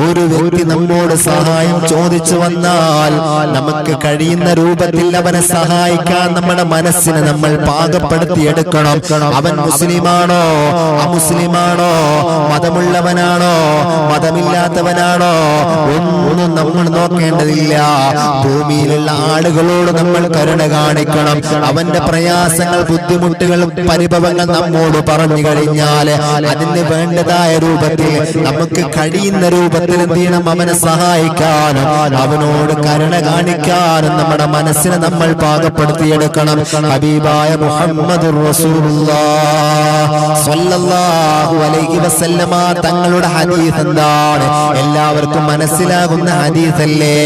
ഒരു വ്യക്തി നമ്മോട് സഹായം ചോദിച്ചു വന്നാൽ നമുക്ക് കഴിയുന്ന രൂപത്തിൽ അവനെ സഹായിക്കാൻ നമ്മുടെ മനസ്സിനെ നമ്മൾ പാകപ്പെടുത്തിയെടുക്കണം. അവൻ മുസ്ലിമാണോ അമുസ്ലിമാണോ, മതമുള്ളവനാണോ മതമില്ലാത്തവനാണോ, ഒന്നും നമ്മൾ നോക്കേണ്ടതില്ല. ഭൂമിയിലുള്ള ആളുകളോട് നമ്മൾ കരുണ കാണിക്കണം. അവന്റെ പ്രയാസങ്ങൾ, ബുദ്ധിമുട്ടുകൾ, പരിഭവങ്ങൾ നമ്മോട് പറഞ്ഞു കഴിഞ്ഞാൽ അതിന് വേണ്ടതായ രൂപത്തിൽ നമുക്ക് കഴിയുന്ന രൂപത്തിൽ എന്ത് ചെയ്യണം? അവനെ സഹായിക്കാനും അവനോട് കരുണ കാണിക്കാനും നമ്മുടെ മനസ്സിനെ നമ്മൾ പാകപ്പെടുത്തിയെടുക്കണം. ഹബീബായ മുഹമ്മദുർ റസൂലുള്ളാഹി സ്വല്ലല്ലാഹു അലൈഹി വസല്ലമ തങ്ങളുടെ ഹദീസ് എന്താണ്? എല്ലാവർക്കും മനസ്സിലാകുന്ന ഹദീസല്ലേ?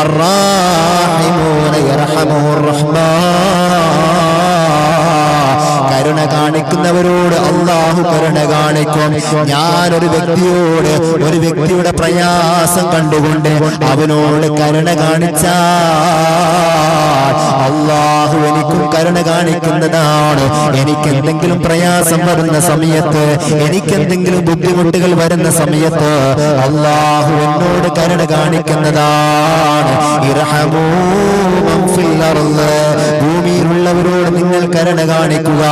അർറാഹിമൂന യർഹമുർ റഹ്മാൻ. കരുണ കാണിക്കുന്നവരോട് അല്ലാഹു കരുണ കാണിക്കും. ഞാനൊരു വ്യക്തിയോട്, ഒരു വ്യക്തിയുടെ പ്രയാസം കണ്ടുകൊണ്ട് അവനോട് കരുണ കാണിച്ചാൽ അല്ലാഹു എനിക്കും കരുണ കാണിക്കുന്നതാണ്. എനിക്ക് എന്തെങ്കിലും പ്രയാസം വരുന്ന സമയത്ത്, എനിക്ക് ബുദ്ധിമുട്ടുകൾ വരുന്ന സമയത്ത് അല്ലാഹു എന്നോട് കരുണ കാണിക്കുന്നതാണ്. ഇർഹമൂ മൻ ഫിൽ അർള്, ഭൂമിയിലുള്ളവരോട് നിങ്ങൾ കരുണ കാണിക്കുക.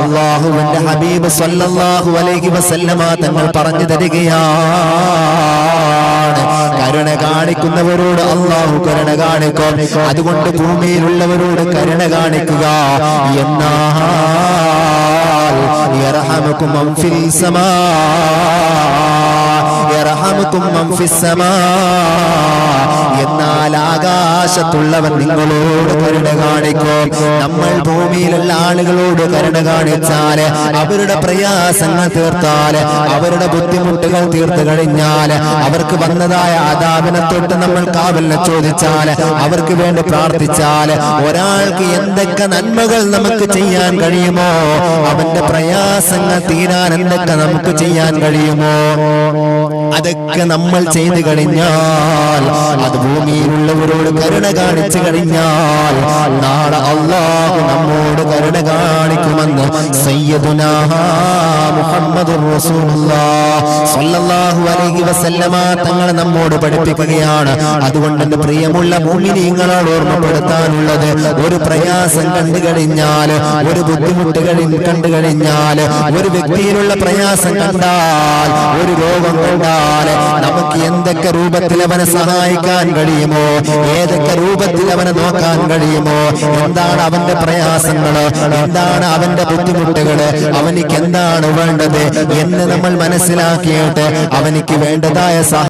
അല്ലാഹുവിന്റെ ഹബീബ് സ്വല്ലല്ലാഹു അലൈഹി വസല്ലമ തങ്ങൾ പറഞ്ഞു തരികയാണ്, കരുണ കാണിക്കുന്നവരോട് അല്ലാഹു കരുണ കാണിക്കും. അതുകൊണ്ട് ഭൂമിയിലുള്ളവരോട് കരുണ കാണിക്കുക. എന്നാൽ യർഹമുകും മൻ ഫിൽ സമാ, യർഹമുകും മൻ ഫിസ് സമാ, എന്നാൽ ആകാശത്തുള്ളവൻ നിങ്ങളോട് കരുണ കാണിക്കും. നമ്മൾ ഭൂമിയിലുള്ള ആളുകളോട് കരുണ കാണിച്ചാൽ, അവരുടെ പ്രയാസങ്ങൾ തീർത്താൽ, അവരുടെ ബുദ്ധിമുട്ടുകൾ തീർത്തു കഴിഞ്ഞാൽ, അവർക്ക് വന്നതായ അദാബിനെ തൊട്ട് നമ്മൾ കാവലിനെ ചോദിച്ചാൽ, അവർക്ക് വേണ്ടി പ്രാർത്ഥിച്ചാൽ, ഒരാൾക്ക് എന്തൊക്കെ നന്മകൾ നമുക്ക് ചെയ്യാൻ കഴിയുമോ, അവന്റെ പ്രയാസങ്ങൾ തീരാൻ എന്തൊക്കെ നമുക്ക് ചെയ്യാൻ കഴിയുമോ, അതൊക്കെ നമ്മൾ ചെയ്തു കഴിഞ്ഞാൽ, അത് ഭൂമിയിലുള്ളവരോട് കരുണ കാണിച്ചു കഴിഞ്ഞാൽ നാളെ അല്ലാഹു നമ്മോട് കരുണ കാണിക്കുമെന്ന് സയ്യിദുനാ മുഹമ്മദുർ റസൂലുള്ളാഹി സ്വല്ലല്ലാഹു അലൈഹി വസല്ലമ തങ്ങൾ നമ്മോട് പഠിപ്പിക്കുകയാണ്. അതുകൊണ്ട് എന്റെ പ്രിയമുള്ള മുഅ്മിനീങ്ങളോട് ഓർമ്മപ്പെടുത്താനുള്ളത്, ഒരു പ്രയാസം കണ്ടു കഴിഞ്ഞാൽ, ഒരു ബുദ്ധിമുട്ടുകൾ കണ്ടു കഴിഞ്ഞാൽ, ഒരു വ്യക്തിയിലുള്ള പ്രയാസം കണ്ടാൽ, ഒരു രോഗം കണ്ടാൽ, നമുക്ക് എന്തൊക്കെ രൂപത്തിൽ അവനെ സഹായിക്കാൻ കഴിയുമോ, ഏതൊക്കെ രൂപത്തിൽ അവനെ നോക്കാൻ കഴിയുമോ, എന്താണ് അവന്റെ പ്രയാസങ്ങൾ, എന്താണ് അവന്റെ ബുദ്ധിമുട്ടുകൾ, അവനിക്ക് എന്താണ് വേണ്ടത് എന്ന് നമ്മൾ മനസ്സിലാക്കിയിട്ട് അവനിക്ക് വേണ്ടതായ